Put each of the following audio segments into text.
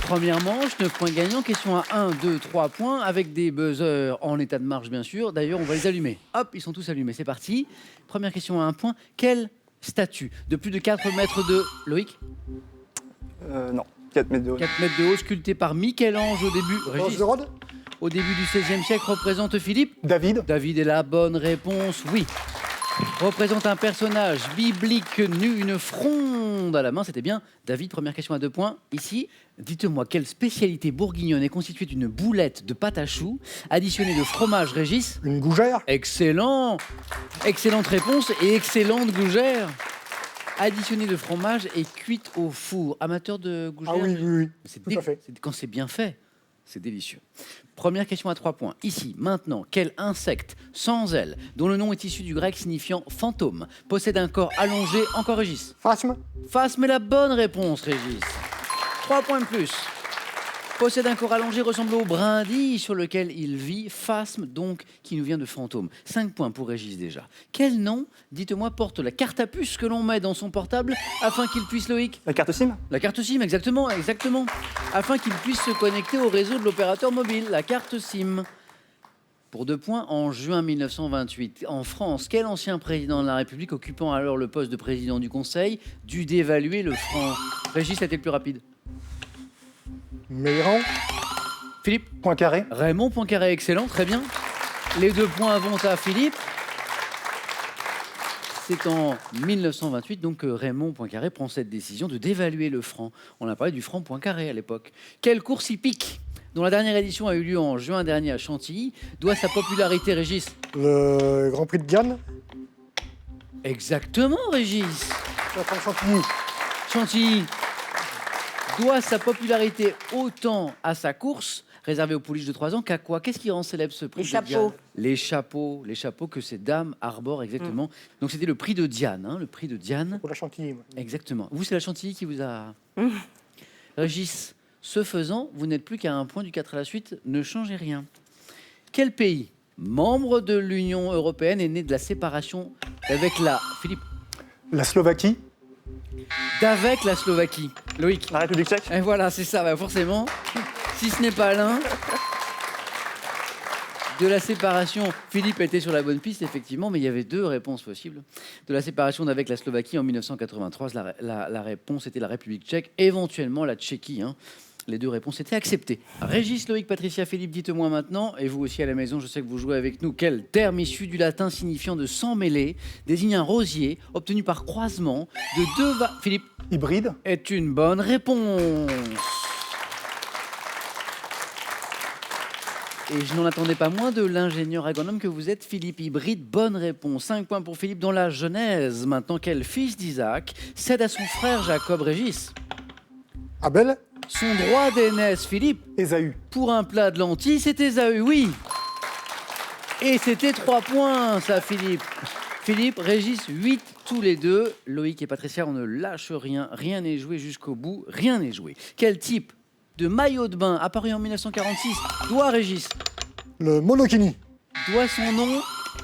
Première manche, 9 points gagnants. Question à 1, 2, 3 points, avec des buzzers en état de marche, bien sûr. D'ailleurs, on va les allumer. Hop, ils sont tous allumés. C'est parti. Première question à 1 point. Quelle statue de plus de 4 mètres de... Loïc? Non, 4 mètres de haut. 4 mètres de haut, sculptée par Michel-Ange au début... Régis, de Rhodes. au début du XVIe siècle, représente Philippe? David. David est la bonne réponse, oui. Représente un personnage biblique nu, une fronde à la main, c'était bien. David, première question à 2 points. Ici, dites-moi, quelle spécialité bourguignonne est constituée d'une boulette de pâte à choux additionnée de fromage, Régis? Une gougère. Excellent. Excellente réponse et excellente gougère. Additionnée de fromage et cuite au four. Amateur de gougère? Ah oui, oui, oui. C'est Tout à fait. Quand c'est bien fait, c'est délicieux. Première question à 3 points. Ici, maintenant, quel insecte sans ailes, dont le nom est issu du grec signifiant fantôme, possède un corps allongé? Encore Régis. Phasme. Phasme est la bonne réponse, Régis. 3 points de plus. Possède un corps allongé ressemblant au brindille sur lequel il vit. Phasme, donc, qui nous vient de fantôme. 5 points pour Régis déjà. Quel nom, dites-moi, porte la carte à puce que l'on met dans son portable afin qu'il puisse, Loïc? La carte SIM? La carte SIM, exactement, exactement. Afin qu'il puisse se connecter au réseau de l'opérateur mobile, la carte SIM. Pour 2 points, en juin 1928, en France, quel ancien président de la République, occupant alors le poste de président du Conseil, dut dévaluer le franc? Régis, c'était le plus rapide. Mitterrand. Philippe? Poincaré. Raymond Poincaré, excellent, très bien. Les 2 points vont à Philippe. C'est en 1928 donc que Raymond Poincaré prend cette décision de dévaluer le franc. On a parlé du franc Poincaré à l'époque. Quelle course hippique, dont la dernière édition a eu lieu en juin dernier à Chantilly, doit sa popularité, Régis? Le Grand Prix de Diane. Exactement, Régis. Chantilly. Chantilly doit sa popularité autant à sa course, réservée aux pouliches de 3 ans, qu'à quoi? Qu'est-ce qui rend célèbre ce prix? Les de chapeaux. Diane? Les chapeaux que ces dames arborent, exactement. Donc c'était le prix de Diane, hein, le prix de Diane. Pour la Chantilly. Moi. Exactement. Vous, c'est la Chantilly qui vous a... Régis, ce faisant, vous n'êtes plus qu'à 1 point du 4 à la suite, ne changez rien. Quel pays, membre de l'Union européenne, est né de la séparation avec la... Philippe? La Slovaquie. D'avec la Slovaquie. Loïc? La République tchèque? Et voilà, c'est ça, bah forcément. Si ce n'est pas l'un, de la séparation, Philippe était sur la bonne piste, effectivement, mais il y avait 2 réponses possibles. De la séparation d'avec la Slovaquie en 1993, la réponse était la République tchèque, éventuellement la Tchéquie. Hein. Les 2 réponses étaient acceptées. Régis, Loïc, Patricia, Philippe, dites-moi maintenant, et vous aussi à la maison, je sais que vous jouez avec nous, quel terme issu du latin signifiant de s'emmêler désigne un rosier obtenu par croisement de 2 Philippe? Hybride. Est une bonne réponse. Et je n'en attendais pas moins de l'ingénieur agronome que vous êtes, Philippe. Hybride, bonne réponse. 5 points pour Philippe dans la Genèse. Maintenant, quel fils d'Isaac cède à son frère Jacob? Régis? Abel. Son droit d'aînesse, Philippe? Ésaü. Pour un plat de lentilles, c'est Ésaü, oui. Et c'était 3 points, ça, Philippe. Philippe, Régis, 8 tous les 2. Loïc et Patricia, on ne lâche rien. Rien n'est joué jusqu'au bout. Rien n'est joué. Quel type de maillot de bain apparu en 1946 doit, Régis? Le monokini. Doit son nom?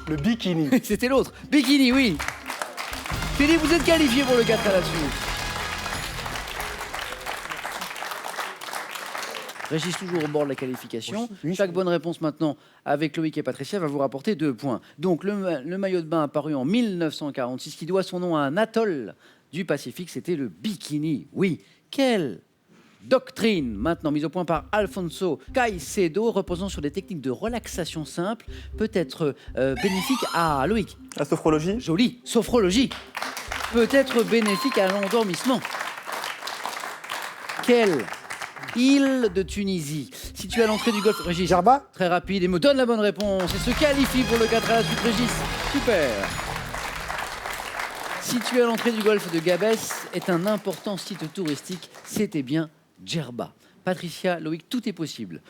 Le bikini. C'était l'autre. Bikini, oui. Philippe, vous êtes qualifié pour le 4 à la suite. Régis toujours au bord de la qualification. Oui, Chaque bonne réponse maintenant avec Loïc et Patricia va vous rapporter 2 points. Donc le maillot de bain apparu en 1946 qui doit son nom à un atoll du Pacifique, c'était le bikini. Oui, quelle doctrine, maintenant mise au point par Alfonso Caicedo, reposant sur des techniques de relaxation simples, peut être bénéfique à Loïc. La sophrologie? Joli, sophrologie. Peut être bénéfique à l'endormissement. Quelle île de Tunisie, située à l'entrée du golfe, Régis? Djerba. Très rapide et me donne la bonne réponse et se qualifie pour le 4 à la suite, Régis. Super. Située à l'entrée du golfe de Gabès, est un important site touristique. C'était bien Djerba. Patricia, Loïc, tout est possible.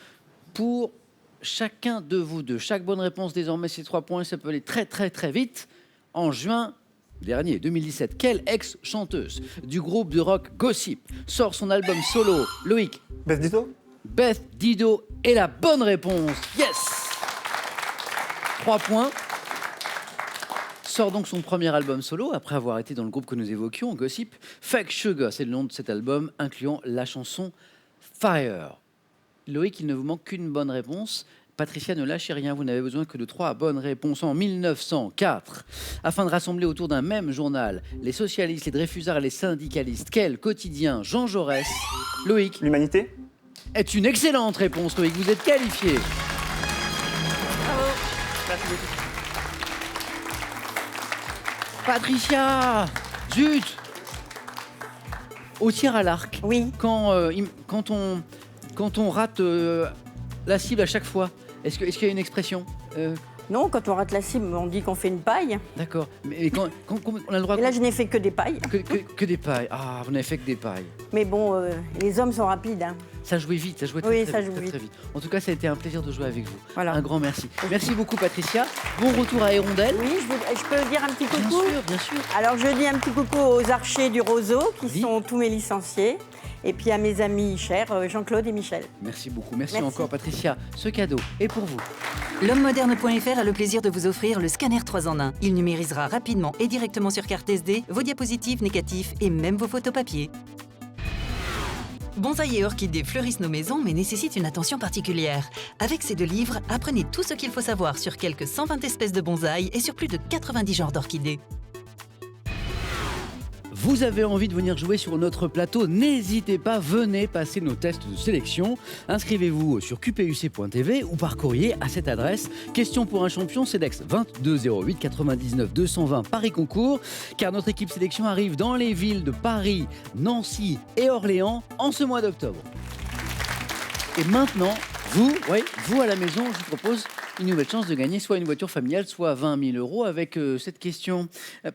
Pour chacun de vous deux, chaque bonne réponse désormais, c'est 3 points. Ça peut aller très très très vite. En juin dernier, 2017, quelle ex-chanteuse du groupe de rock Gossip sort son album solo? Loïc? Beth Ditto? Beth Dido est la bonne réponse. Yes. 3 points. Sort donc son premier album solo après avoir été dans le groupe que nous évoquions, Gossip. Fake Sugar, c'est le nom de cet album, incluant la chanson Fire. Loïc, il ne vous manque qu'une bonne réponse. Patricia, ne lâchez rien, vous n'avez besoin que de 3 bonnes réponses. En 1904, afin de rassembler autour d'un même journal les socialistes, les dreyfusards et les syndicalistes, quel quotidien Jean Jaurès, Loïc, L'Humanité? est une excellente réponse, Loïc, vous êtes qualifié. Merci beaucoup. Patricia, zut. Au tir à l'arc, Oui. quand on rate la cible à chaque fois, est-ce qu'il y a une expression Non, quand on rate la cible, on dit qu'on fait une paille. D'accord. Mais quand on a le droit Et là, je n'ai fait que des pailles. que des pailles. Ah, vous n'avez fait que des pailles. Mais bon, les hommes sont rapides. Hein. Ça jouait vite, ça jouait Oui, très, ça très, joue très, vite. très vite. En tout cas, ça a été un plaisir de jouer avec vous. Voilà. Un grand merci. Merci beaucoup, Patricia. Bon retour à Hirondelle. Oui, je peux dire un petit Bien coucou. sûr, bien sûr. Alors, je dis un petit coucou aux archers du roseau, qui Oui. sont tous mes licenciés. Et puis à mes amis chers, Jean-Claude et Michel. Merci beaucoup. Merci Merci. encore, Patricia. Ce cadeau est pour vous. L'homme-moderne.fr a le plaisir de vous offrir le scanner 3 en 1. Il numérisera rapidement et directement sur carte SD vos diapositives, négatifs et même vos photos papier. Bonsaï et orchidées fleurissent nos maisons mais nécessitent une attention particulière. Avec ces 2 livres, apprenez tout ce qu'il faut savoir sur quelques 120 espèces de bonsaï et sur plus de 90 genres d'orchidées. Vous avez envie de venir jouer sur notre plateau, n'hésitez pas, venez passer nos tests de sélection. Inscrivez-vous sur qpuc.tv ou par courrier à cette adresse. Question pour un champion, CEDEX 22 08 99 220 Paris Concours, car notre équipe sélection arrive dans les villes de Paris, Nancy et Orléans en ce mois d'octobre. Et maintenant, vous à la maison, je vous propose une nouvelle chance de gagner soit une voiture familiale, soit 20 000 € avec cette question.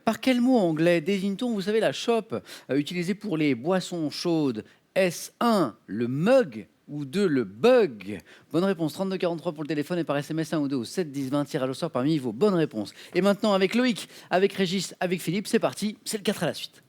Par quel mot anglais désigne-t-on, vous savez, la chope utilisée pour les boissons chaudes? Est-ce 1, le mug ou 2, le bug? Bonne réponse, 3243 pour le téléphone et par SMS 1 ou 2 au 7 10 20, tirage au sort parmi vos bonnes réponses. Et maintenant avec Loïc, avec Régis, avec Philippe, c'est parti, c'est le 4 à la suite.